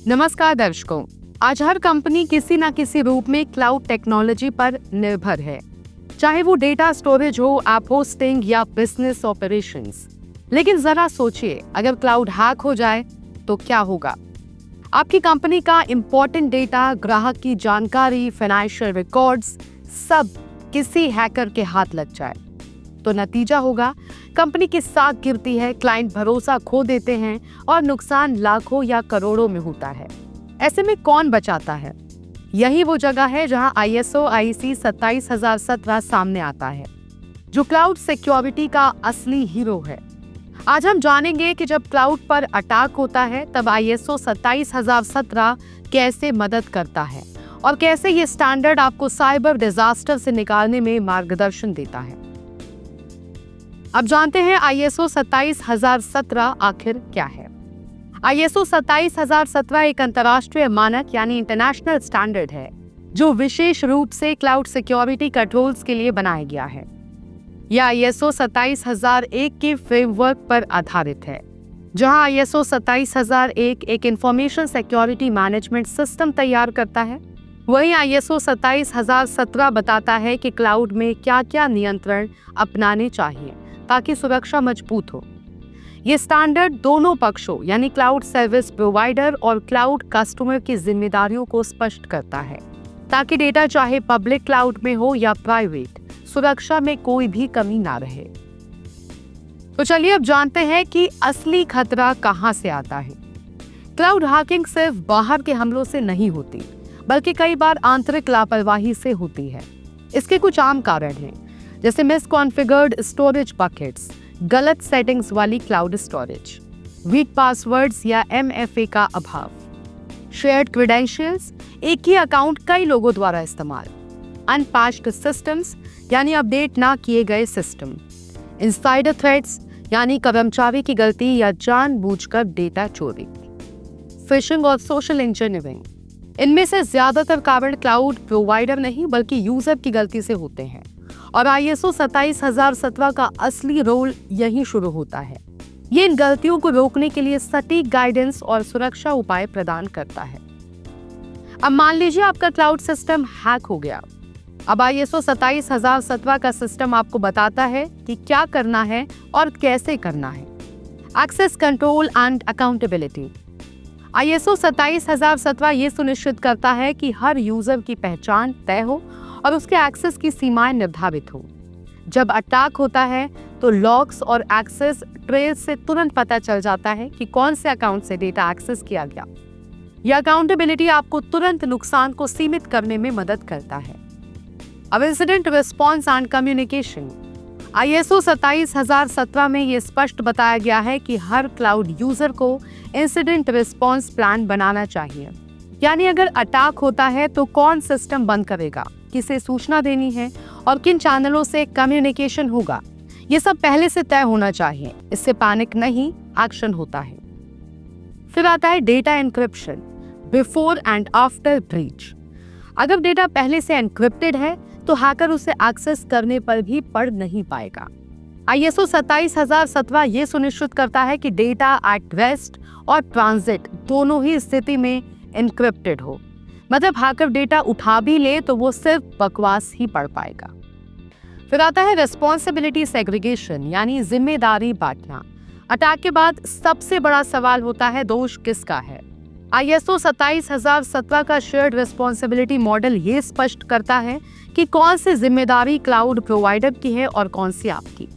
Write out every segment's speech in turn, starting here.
नमस्कार दर्शकों, आज हर कंपनी किसी न किसी रूप में क्लाउड टेक्नोलॉजी पर निर्भर है, चाहे वो डेटा स्टोरेज हो, ऐप होस्टिंग या बिजनेस ऑपरेशंस। लेकिन जरा सोचिए, अगर क्लाउड हैक हो जाए तो क्या होगा? आपकी कंपनी का इंपॉर्टेंट डेटा, ग्राहक की जानकारी, फाइनेंशियल रिकॉर्ड्स सब किसी हैकर के हाथ लग जाए तो नतीजा होगा कंपनी की साख गिरती है, क्लाइंट भरोसा खो देते हैं और नुकसान लाखों या करोड़ों में होता है। ऐसे में कौन बचाता है? यही वो जगह है जहां ISO IEC 27017 सामने आता है, जो क्लाउड सिक्योरिटी का असली हीरो है। आज हम जानेंगे कि जब क्लाउड पर अटैक होता है तब ISO 27017 कैसे मदद करता है और कैसे ये स्टैंडर्ड आपको साइबर डिजास्टर से निकालने में मार्गदर्शन देता है। अब जानते हैं ISO 27017 आखिर क्या है। ISO 27017 एक अंतर्राष्ट्रीय मानक यानी इंटरनेशनल स्टैंडर्ड है, जो विशेष रूप से क्लाउड सिक्योरिटी कंट्रोल्स के लिए बनाया गया है। यह ISO 27001 के फ्रेमवर्क पर आधारित है, जहां ISO 27001 एक इंफॉर्मेशन सिक्योरिटी मैनेजमेंट सिस्टम तैयार करता है, वहीं ISO 27017 बताता है कि क्लाउड में क्या-क्या नियंत्रण अपनाने चाहिए ताकि सुरक्षा मजबूत हो। ये स्टैंडर्ड दोनों पक्षों यानी क्लाउड सर्विस प्रोवाइडर और क्लाउड कस्टमर की जिम्मेदारियों को स्पष्ट करता है, ताकि डेटा चाहे पब्लिक क्लाउड में हो या प्राइवेट, सुरक्षा में कोई भी कमी ना रहे। तो चलिए अब जानते हैं कि असली खतरा कहां से आता है। क्लाउड हैकिंग सिर्फ बाहर के हमलों से नहीं होती, बल्कि कई बार आंतरिक लापरवाही से होती है। इसके कुछ आम कारण हैं, जैसे मिसकॉन्फ़िगर्ड स्टोरेज बकेट्स, गलत सेटिंग्स वाली क्लाउड स्टोरेज, वीक पासवर्ड्स या MFA का अभाव, शेयर्ड क्रेडेंशियल्स, एक ही अकाउंट कई लोगों द्वारा इस्तेमाल, अनपैच्ड सिस्टम्स यानी अपडेट ना किए गए सिस्टम, इनसाइडर थ्रेट्स यानी कर्मचारी की गलती या जानबूझकर डेटा चोरी, फिशिंग और सोशल इंजीनियरिंग। इनमें से ज्यादातर कारण क्लाउड प्रोवाइडर नहीं बल्कि यूजर की गलती से होते हैं और ISO 27017 का असली रोल यहीं शुरू होता है। ये इन गलतियों को रोकने के लिए सटीक गाइडेंस और सुरक्षा उपाय प्रदान करता है। अब मान लीजिए आपका क्लाउड सिस्टम हैक हो गया। अब ISO 27017 का सिस्टम आपको बताता है कि क्या करना है और कैसे करना है। Access control and accountability. ISO 27017 ये सुनिश्चित करता है कि हर यूजर की पहचान तय हो और उसके एक्सेस की सीमाएं निर्धारित हो। जब अटैक होता है तो लॉग्स और एक्सेस ट्रेस से तुरंत पता चल जाता है कि कौन से अकाउंट से डेटा एक्सेस किया गया। यह अकाउंटेबिलिटी आपको तुरंत नुकसान को सीमित करने में मदद करता है। अब incident response and communication. ISO 27017 में यह स्पष्ट बताया गया है कि हर क्लाउड यूजर को इंसिडेंट रिस्पॉन्स प्लान बनाना चाहिए, यानी अगर अटैक होता है तो कौन सिस्टम बंद करेगा, किसे सूचना देनी है और किन चैनलों से कम्युनिकेशन होगा, ये सब पहले से तय होना चाहिए। इससे पैनिक नहीं, एक्शन होता है। फिर आता है data encryption, before and after breach. अगर डेटा पहले से एन्क्रिप्टेड है तो हैकर उसे एक्सेस करने पर भी पढ़ नहीं पाएगा। ISO 27017 ये सुनिश्चित करता है कि डेटा एट रेस्ट और ट्रांजिट दोनों ही स्थिति में एन्क्रिप्टेड हो, मतलब हैकर डेटा उठा भी ले तो वो सिर्फ बकवास ही पढ़ पाएगा। फिर आता है रिस्पॉन्सिबिलिटी सेग्रीगेशन यानी जिम्मेदारी बांटना। अटैक के बाद सबसे बड़ा सवाल होता है दोष किसका है। ISO 27017 का शेयर्ड रिस्पॉन्सिबिलिटी मॉडल ये स्पष्ट करता है कि कौन सी जिम्मेदारी क्लाउड प्रोवाइडर की है और कौन सी आपकी।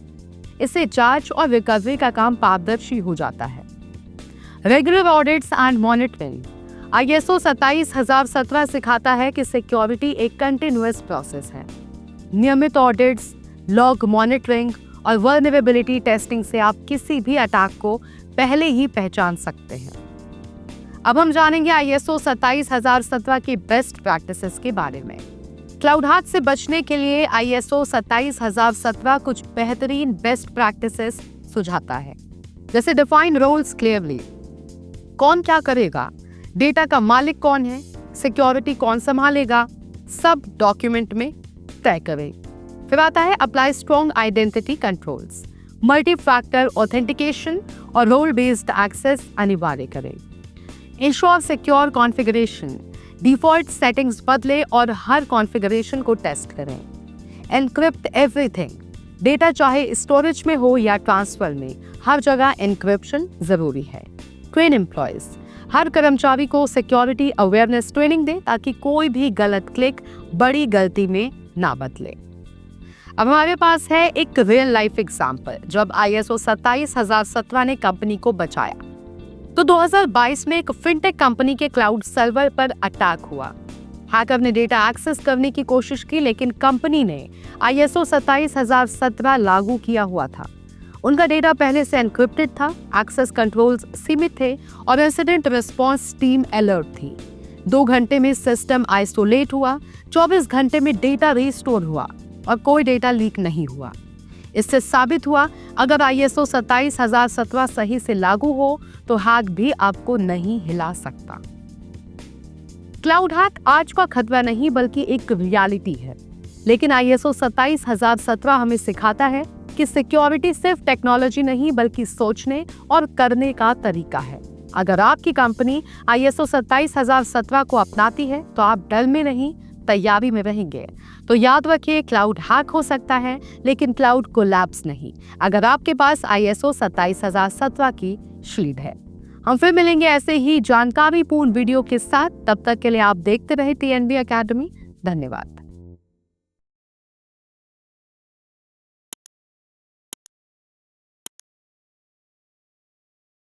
इससे जांच और रिकवरी का काम पारदर्शी हो जाता है। Regular audits and monitoring. ISO 27017 सिखाता है कि सिक्योरिटी एक कंटिन्यूअस प्रोसेस है। नियमित ऑडिट्स, लॉग मॉनिटरिंग और वल्नरेबिलिटी टेस्टिंग से आप किसी भी अटैक को पहले ही पहचान सकते हैं। अब हम जानेंगे ISO 27017 की बेस्ट प्रैक्टिसेस के बारे में। क्लाउड हैक से बचने के लिए ISO 27017 कुछ बेहतरीन बेस्ट प्रैक्टिसेस सुझाता है, जैसे डिफाइन रोल्स क्लियरली, कौन क्या करेगा, डेटा का मालिक कौन है, सिक्योरिटी कौन संभालेगा, सब डॉक्यूमेंट में तय करें। फिर आता है apply strong identity controls, multi factor authentication और रोल बेस्ड एक्सेस अनिवार्य करें। Ensure secure configuration, default settings बदले और हर कॉन्फ़िगरेशन को टेस्ट करें। एनक्रिप्ट एवरीथिंग, डेटा चाहे स्टोरेज में हो या ट्रांसफर में, हर जगह एनक्रिप्शन जरूरी है। ट्रेन एम्प्लॉयज, हर कर्मचारी को सिक्योरिटी अवेयरनेस ट्रेनिंग दें ताकि कोई भी गलत क्लिक बड़ी गलती में ना बदले। अब हमारे पास है एक रियल लाइफ एग्जाम्पल जब ISO 27017 ने कंपनी को बचाया। तो 2022 में एक फिनटेक कंपनी के क्लाउड सर्वर पर अटैक हुआ। हैकर ने डेटा एक्सेस करने की कोशिश की, लेकिन कंपनी ने ISO 27017 लागू किया हुआ था। उनका डेटा पहले से एनक्रिप्टेड था, एक्सेस कंट्रोल्स सीमित थे और इंसिडेंट रिस्पांस टीम अलर्ट थी। 2 घंटे में सिस्टम आइसोलेट हुआ, 24 घंटे में डेटा रिस्टोर हुआ और कोई डेटा लीक नहीं हुआ। इससे साबित हुआ अगर ISO 27017 सही से लागू हो तो हैक भी आपको नहीं हिला सकता। क्लाउड हैक आज का खतरा नहीं बल्कि एक रियलिटी है, लेकिन ISO 27017 हमें सिखाता है कि सिक्योरिटी सिर्फ टेक्नोलॉजी नहीं बल्कि सोचने और करने का तरीका है। अगर आपकी कंपनी ISO 27017 को अपनाती है तो आप डर में नहीं, तैयारी में रहेंगे। तो याद रखिए, क्लाउड हैक हो सकता है लेकिन क्लाउड कोलैप्स नहीं, अगर आपके पास ISO 27017 की शील्ड है। हम फिर मिलेंगे ऐसे ही जानकारीपूर्ण वीडियो के साथ। तब तक के लिए आप देखते रहे TNB अकेडमी। धन्यवाद।